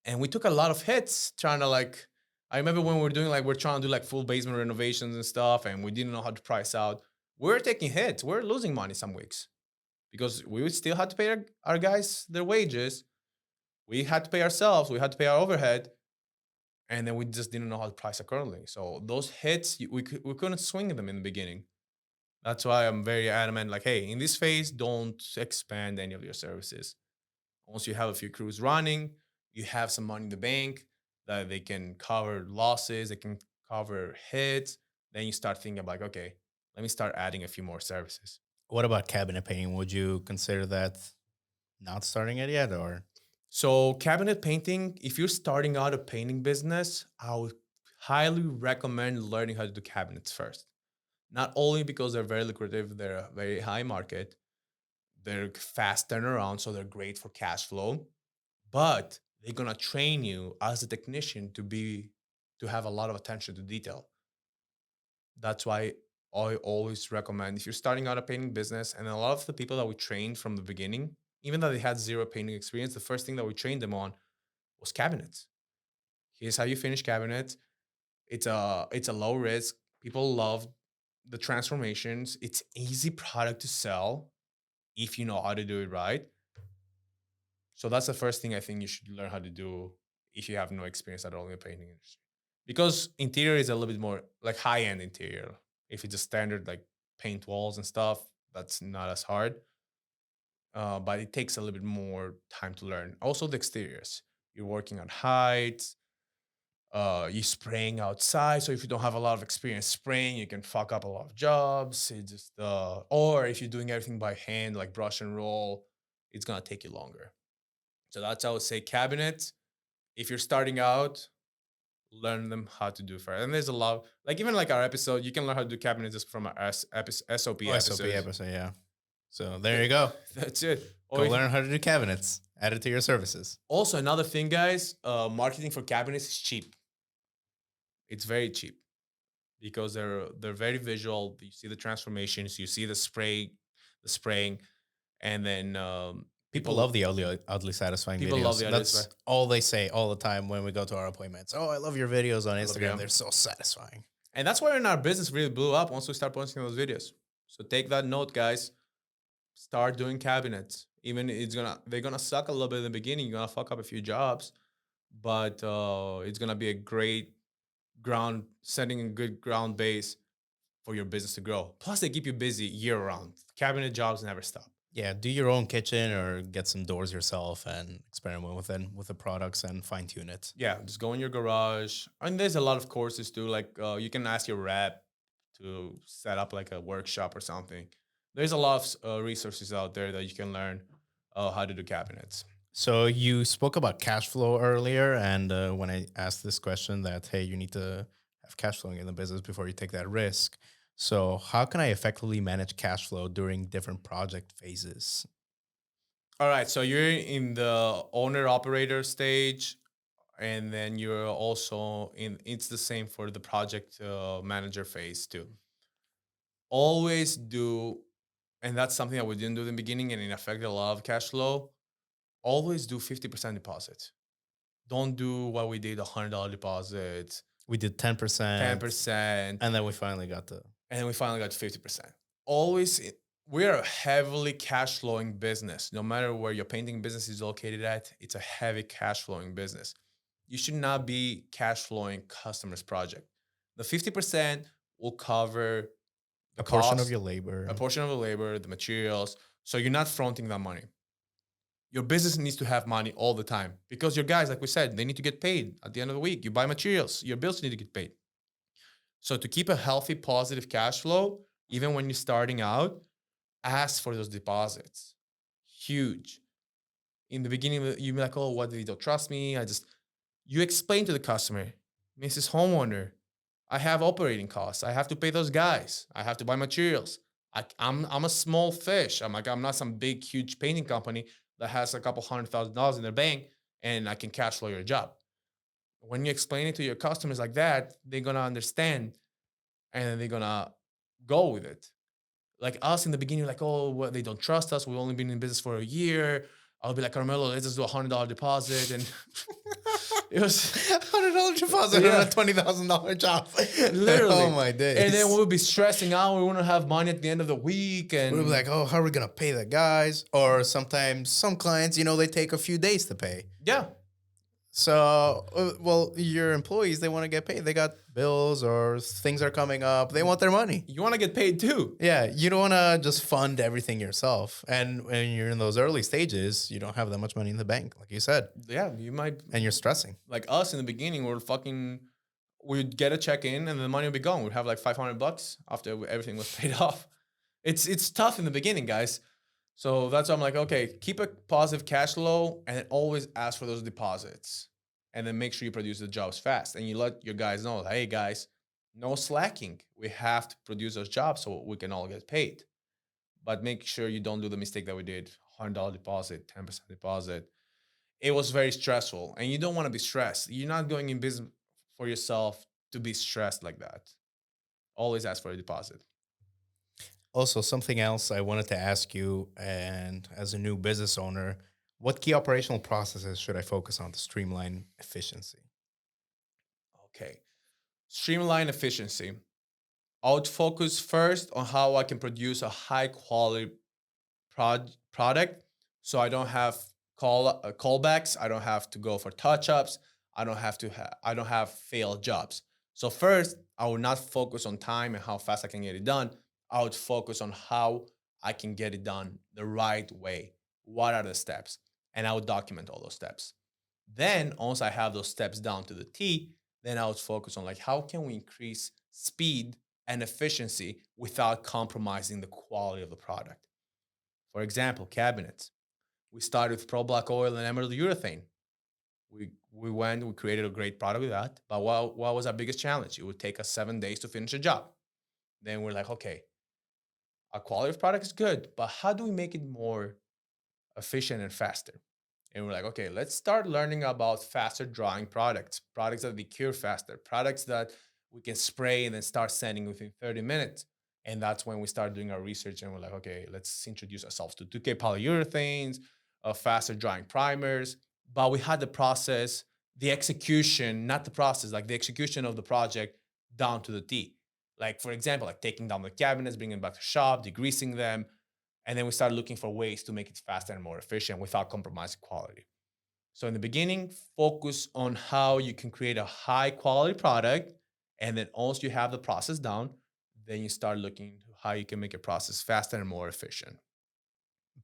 And we took a lot of hits trying to like, I remember when we were doing like, we're trying to do like full basement renovations and stuff, and we didn't know how to price out. We're taking hits. We're losing money some weeks because we would still have to pay our guys their wages. We had to pay ourselves. We had to pay our overhead. And then we just didn't know how to price accordingly. So those hits, we couldn't swing them in the beginning. That's why I'm very adamant, like, hey, in this phase, don't expand any of your services. Once you have a few crews running, you have some money in the bank that they can cover losses, they can cover hits. Then you start thinking about, like, okay, let me start adding a few more services. What about cabinet painting? Would you consider that not starting it yet, or? So cabinet painting, if you're starting out a painting business, I would highly recommend learning how to do cabinets first. Not only because they're very lucrative, they're a very high market, they're fast turnaround, so they're great for cash flow, but they're gonna train you as a technician to have a lot of attention to detail. That's why I always recommend if you're starting out a painting business, and a lot of the people that we trained from the beginning, even though they had zero painting experience, the first thing that we trained them on was cabinets. Here's how you finish cabinets. It's a low risk. People love the transformations. It's easy product to sell if you know how to do it right. So that's the first thing I think you should learn how to do if you have no experience at all in the painting industry. Because interior is a little bit more like high end interior. If it's a standard like paint walls and stuff, that's not as hard. But it takes a little bit more time to learn. Also, the exteriors. You're working on heights. You spraying outside. So if you don't have a lot of experience spraying, you can fuck up a lot of jobs. It just or if you're doing everything by hand, like brush and roll, it's gonna take you longer. So that's how I would say cabinets. If you're starting out, learn them how to do first. And there's a lot, like even like our episode, you can learn how to do cabinets just from our SOP Oh, SOP episode. episode, yeah. So there you go. That's it. Go learn how to do cabinets. Add it to your services. Also, another thing, guys, marketing for cabinets is cheap. It's very cheap because they're very visual. You see the transformations, you see the spraying, and then People love the oddly satisfying People videos. love the oddly That's satisfying. all they say all the time when we go to our appointments. Oh, I love your videos on Instagram. them. They're so satisfying. And that's why in our business really blew up once we start posting those videos. So take that note, guys. Start doing cabinets. Even they're gonna suck a little bit in the beginning. You're gonna fuck up a few jobs, but it's gonna be a great setting a good ground base for your business to grow. Plus, they keep you busy year round. Cabinet jobs never stop. Yeah, do your own kitchen or get some doors yourself and experiment with the products and fine tune it. Yeah, just go in your garage. And there's a lot of courses too. Like you can ask your rep to set up like a workshop or something. There's a lot of resources out there that you can learn how to do cabinets. So you spoke about cash flow earlier, and when I asked this question, that hey, you need to have cash flowing in the business before you take that risk. So how can I effectively manage cash flow during different project phases? All right, so you're in the owner operator stage, and then you're also in. It's the same for the project manager phase too. Always do, and that's something that we didn't do in the beginning, and it affected a lot of cash flow. Always do 50% deposit. Don't do what we did, $100 deposit, We did 10%, 10%, and then we finally got the. and then we finally got to 50%. Always, we are a heavily cash flowing business. No matter where your painting business is located at, it's a heavy cash flowing business. You should not be cash flowing customers' project. The 50% will cover the A portion of cost, your labor. a portion of the labor, the materials. So you're not fronting that money. Your business needs to have money all the time because your guys, like we said, they need to get paid at the end of the week. You buy materials, your bills need to get paid. So to keep a healthy, positive cash flow, even when you're starting out, ask for those deposits. Huge. In the beginning, you'd be like, oh, what, they don't trust me? You explain to the customer, Mrs. Homeowner, I have operating costs. I have to pay those guys. I have to buy materials. I'm a small fish. I'm not some big, huge painting company that has a couple $100,000 in their bank and I can cash flow your job. When you explain it to your customers like that, they're gonna understand and they're gonna go with it. Like us in the beginning, like, oh, well, they don't trust us. We've only been in business for a year. I'll be like, Carmelo, let's just do $100 deposit. And it was $100 deposit on a $20,000 job. literally. Oh my days. And then we'll be stressing out. We wouldn't have money at the end of the week. And we'll be like, oh, how are we gonna pay the guys? Or sometimes some clients, they take a few days to pay. yeah, So, well, your employees, they want to get paid. They got bills or things are coming up. They want their money. you want to get paid too. Yeah, you don't want to just fund everything yourself. And when you're in those early stages, you don't have that much money in the bank, like you said, Yeah, you might, and you're stressing. like us in the beginning, we'd get a check in and the money would be gone. We'd have like $500 after everything was paid off. It's tough in the beginning, guys. So that's why I'm like, okay, keep a positive cash flow and then always ask for those deposits. And then make sure you produce the jobs fast. And you let your guys know, hey guys, no slacking. We have to produce those jobs so we can all get paid. But make sure you don't do the mistake that we did. $100 deposit, 10% deposit. It was very stressful. And you don't want to be stressed. You're not going in business for yourself to be stressed like that. Always ask for a deposit. Also, something else I wanted to ask you, and as a new business owner, what key operational processes should I focus on to streamline efficiency? Okay. Streamline efficiency. I would focus first on how I can produce a high quality product so I don't have callbacks. I don't have to go for touch ups. I don't have failed jobs. So first, I would not focus on time and how fast I can get it done. I would focus on how I can get it done the right way. What are the steps? And I would document all those steps. Then once I have those steps down to the T, then I would focus on like how can we increase speed and efficiency without compromising the quality of the product. For example, cabinets. We started with Pro Black Oil and Emerald Urethane. We created a great product with that. But what was our biggest challenge? It would take us 7 days to finish a job. Then we're like, okay, our quality of product is good, but how do we make it more efficient and faster? And we're like, okay, let's start learning about faster drying products that we cure faster, products that we can spray and then start sending within 30 minutes. And that's when we start doing our research and we're like, okay, let's introduce ourselves to 2K polyurethanes, faster drying primers. But we had the process, the execution, not the process, like the execution of the project down to the T. Like, for example, like taking down the cabinets, bringing them back to shop, degreasing them. And then we started looking for ways to make it faster and more efficient without compromising quality. So in the beginning, focus on how you can create a high quality product. And then once you have the process down, then you start looking into how you can make a process faster and more efficient.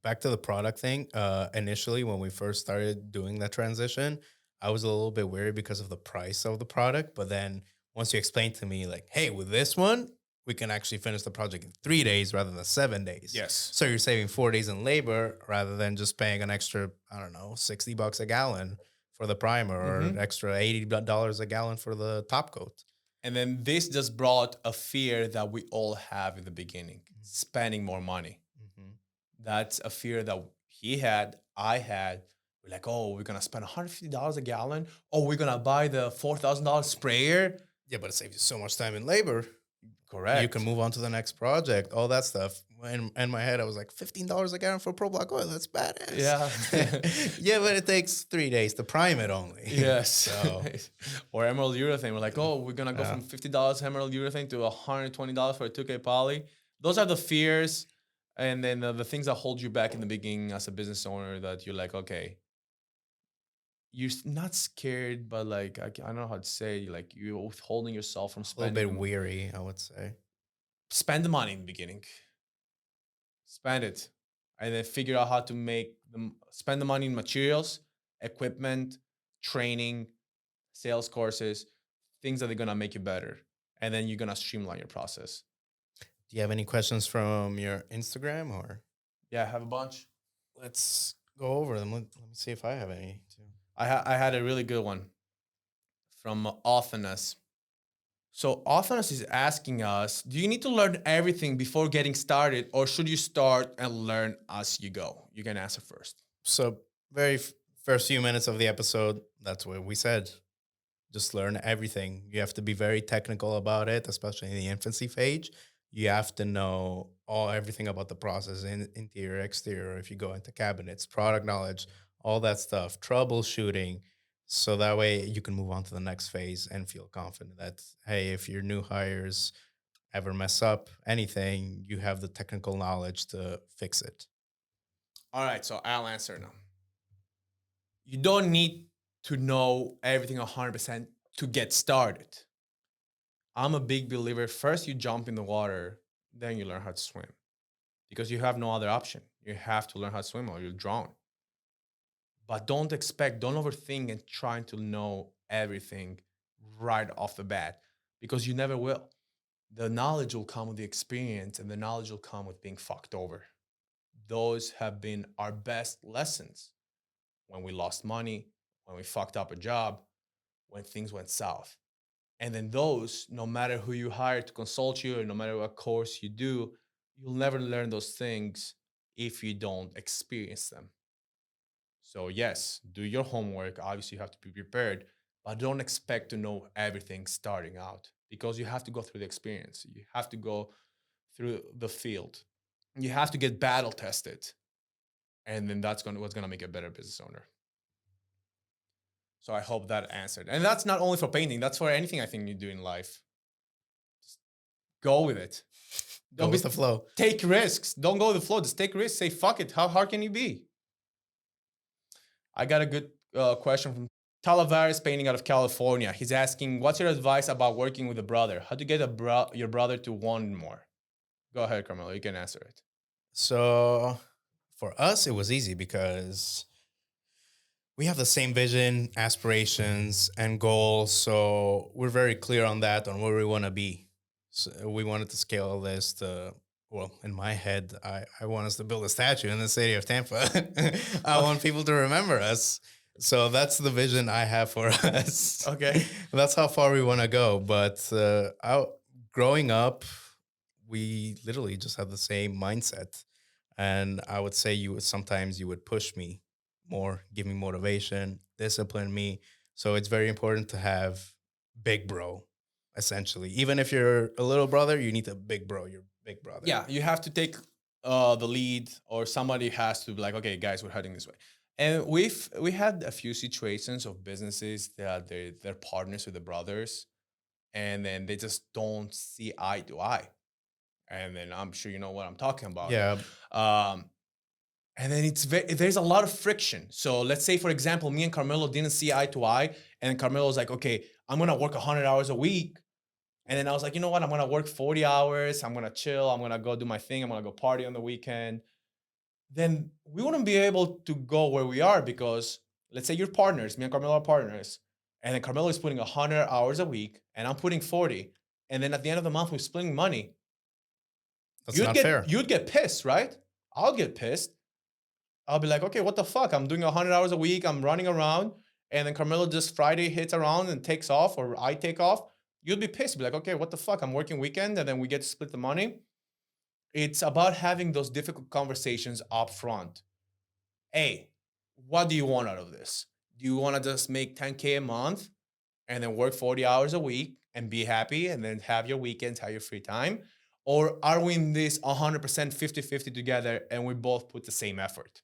Back to the product thing. Initially, when we first started doing that transition, I was a little bit wary because of the price of the product. But then once you explained to me, like, hey, with this one, we can actually finish the project in 3 days rather than 7 days. Yes. So you're saving 4 days in labor rather than just paying an extra, I don't know, $60 a gallon for the primer or an extra $80 a gallon for the top coat. And then this just brought a fear that we all have in the beginning, spending more money. That's a fear that he had, I had. We're like, oh, we're gonna spend $150 a gallon. Oh, we're gonna buy the $4,000 sprayer. Yeah, but it saves you so much time and labor. You can Correct. move on to the next project, all that stuff. In my head, I was like, $15 a gallon for Pro Block oil. That's Yeah. badass. Yeah, but it takes 3 days to prime it only. Yes. So, Or emerald urethane. We're like, oh, we're gonna go yeah. from $50 emerald urethane to $120 for a 2K poly. Those are the fears, and then the things that hold you back in the beginning as a business owner. That you're like, okay, you're not scared, but like I don't know how to say, like you're withholding yourself from A little spending bit weary, I would say. spend the money in the beginning, spend it, and then figure out how to make them spend the money in materials, equipment, training, sales courses, things that are gonna make you better, and then you're gonna streamline your process. Do you have any questions from your Instagram, or Yeah, I have a bunch. let's go over them? Let me see if I have any too. I had a really good one from Authenus. So Authenus is asking us, do you need to learn everything before getting started, or should you start and learn as you go? You can answer first. So, first few minutes of the episode, that's what we said. Just learn everything. You have to be very technical about it, especially in the infancy phase. You have to know everything about the process, interior, exterior. If you go into cabinets, product knowledge, all that stuff, troubleshooting. So that way you can move on to the next phase and feel confident that, hey, if your new hires ever mess up anything, you have the technical knowledge to fix it. All right, so I'll answer now. You don't need to know everything 100% to get started. I'm a big believer. First, you jump in the water, then you learn how to swim because you have no other option. You have to learn how to swim or you'll drown. But don't overthink and trying to know everything right off the bat because you never will. The knowledge will come with the experience and the knowledge will come with being fucked over. Those have been our best lessons when we lost money, when we fucked up a job, when things went south. And then those, no matter who you hire to consult you or no matter what course you do, you'll never learn those things if you don't experience them. So yes, do your homework. Obviously, you have to be prepared, but don't expect to know everything starting out because you have to go through the experience. You have to go through the field. You have to get battle tested. And then that's what's gonna make you a better business owner. So I hope that answered. And that's not only for painting, that's for anything I think you do in life. Just go with it. Go with the flow. Take risks. Don't go with the flow. Just take risks. Say, fuck it. How hard can you be? I got a good question from Talavarez Painting out of California. He's asking, what's your advice about working with a brother? How to get your brother to want more? Go ahead, Carmelo. You can answer it. So for us, it was easy because we have the same vision, aspirations, and goals. So we're very clear on that, on where we want to be. So we wanted to scale this to, well, in my head, I want us to build a statue in the city of Tampa. I want people to remember us. So that's the vision I have for us. Okay. That's how far we want to go. But growing up, we literally just had the same mindset. And I would say sometimes you would push me more, give me motivation, discipline me. So it's very important to have big bro, essentially. Even if you're a little brother, you need a big bro, your big brother. Yeah, you have to take the lead, or somebody has to be like, okay, guys, we're heading this way. And we had a few situations of businesses that they're partners with the brothers, and then they just don't see eye to eye. And then I'm sure you know what I'm talking about. Yeah. And then there's a lot of friction. So let's say, for example, me and Carmelo didn't see eye to eye, and Carmelo was like, okay, I'm gonna work 100 hours a week. And then I was like, you know what? I'm gonna work 40 hours. I'm gonna chill. I'm gonna go do my thing. I'm gonna go party on the weekend. Then we wouldn't be able to go where we are because let's say you're partners, me and Carmelo are partners, and then Carmelo is putting 100 hours a week, and I'm putting 40. And then at the end of the month, we're splitting money. That's not fair. You'd get pissed, right? I'll get pissed. I'll be like, okay, what the fuck? I'm doing 100 hours a week. I'm running around. And then Carmelo just Friday hits around and takes off, or I take off. You'd be pissed. Be like, okay, what the fuck? I'm working weekend and then we get to split the money. It's about having those difficult conversations up front. Hey, what do you want out of this? Do you want to just make 10K a month and then work 40 hours a week and be happy and then have your weekends, have your free time? Or are we in this 100% 50-50 together and we both put the same effort?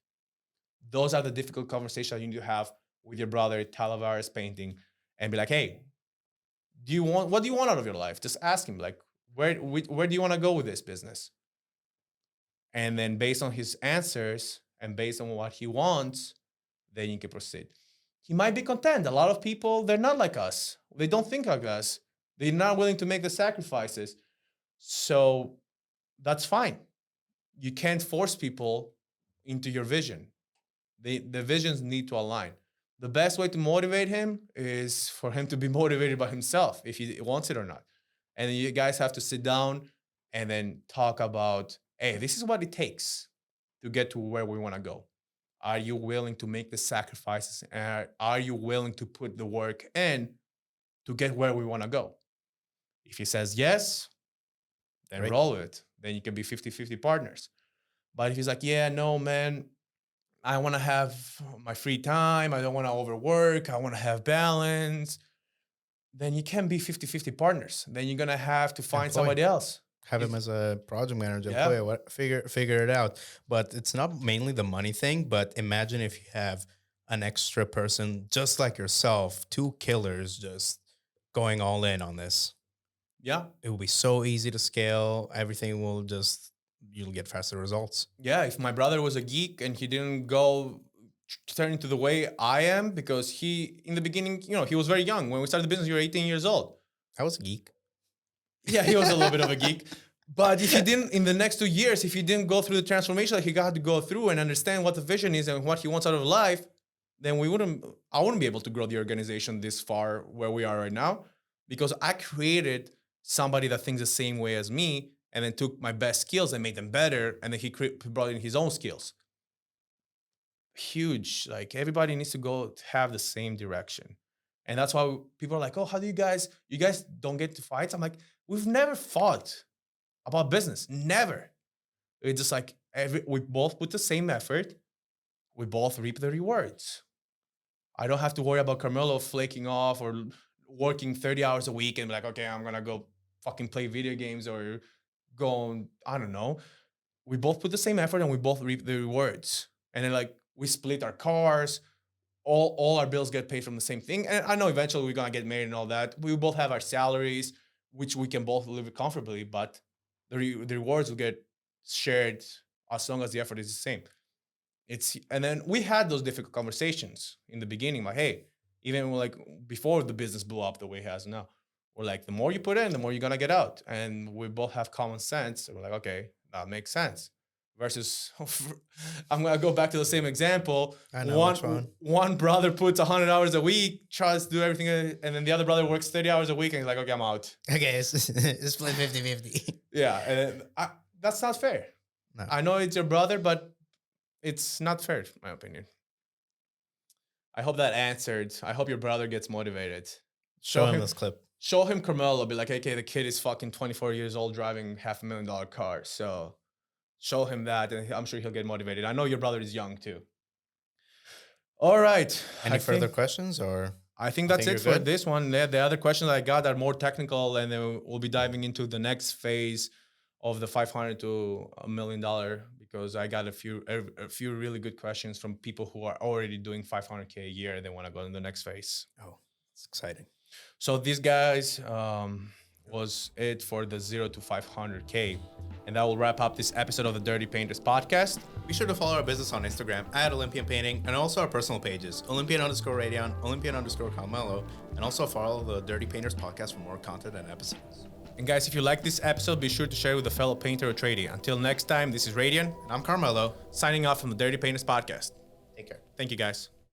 Those are the difficult conversations you need to have with your brother, Talavar's Painting, and be like, hey, what do you want out of your life? Just ask him, like, where do you want to go with this business? And then based on his answers and based on what he wants, then you can proceed. He might be content. A lot of people, they're not like us. They don't think like us. They're not willing to make the sacrifices. So that's fine. You can't force people into your vision. The visions need to align. The best way to motivate him is for him to be motivated by himself, if he wants it or not. And then you guys have to sit down and then talk about, hey, this is what it takes to get to where we want to go. Are you willing to make the sacrifices? Are you willing to put the work in to get where we want to go? If he says yes, then Right. roll with it. Then you can be 50-50 partners. But if he's like, yeah, no, man, I want to have my free time. I don't want to overwork. I want to have balance. Then you can't be 50-50 partners. Then you're going to have to find Employee. somebody else. Have him as a project manager, Yeah. employee, figure it out. But it's not mainly the money thing. But imagine if you have an extra person just like yourself, 2 killers just going all in on this. Yeah. It will be so easy to scale. Everything will you'll get faster results. Yeah. If my brother was a geek and he didn't go turn into the way I am, because he, in the beginning, he was very young. When we started the business, you were 18 years old. I was a geek. Yeah, he was a little bit of a geek. But if you didn't, in the next 2 years, if you didn't go through the transformation that he got to go through and understand what the vision is and what he wants out of life, then I wouldn't be able to grow the organization this far where we are right now, because I created somebody that thinks the same way as me and then took my best skills and made them better. And then he brought in his own skills. Huge. Like, everybody needs to go have the same direction. And that's why people are like, oh, how do you guys don't get to fights? I'm like, we've never fought about business. Never. It's just like we both put the same effort. We both reap the rewards. I don't have to worry about Karmelo flaking off or working 30 hours a week and be like, okay, I'm going to go fucking play video games or go, I don't know. We both put the same effort and we both reap the rewards. And then, like, we split our cars. All our bills get paid from the same thing. And I know eventually we're going to get married and all that. We both have our salaries, which we can both live comfortably, but the rewards will get shared as long as the effort is the same. And then we had those difficult conversations in the beginning, like, hey, even like before the business blew up the way it has now, we're like, the more you put in, the more you're going to get out. And we both have common sense. We're like, okay, that makes sense. Versus, I'm going to go back to the same example. I know one brother puts 100 hours a week, tries to do everything, and then the other brother works 30 hours a week, and he's like, okay, I'm out. Okay, it's split 50-50. Yeah, and that's not fair. No. I know it's your brother, but it's not fair, in my opinion. I hope that answered. I hope your brother gets motivated. Show him this clip. Show him Karmelo. Be like, okay, the kid is fucking 24 years old driving $500,000 car. So show him that, and I'm sure he'll get motivated. I know your brother is young too. All right. Any further questions, or? I think that's it for this one. The other questions I got are more technical, and then we'll be diving into the next phase of the $500 to $1 million, because I got a few really good questions from people who are already doing $500K a year and they want to go in the next phase. Oh, it's exciting. So these guys was it for the 0 to 500K. And that will wrap up this episode of the Dirty Painters podcast. Be sure to follow our business on Instagram at Olympian Painting, and also our personal pages, Olympian_Redion, Olympian_Karmelo, and also follow the Dirty Painters podcast for more content and episodes. And guys, if you like this episode, be sure to share with a fellow painter or tradie. Until next time, this is Redion. And I'm Karmelo. Signing off from the Dirty Painters podcast. Take care. Thank you, guys.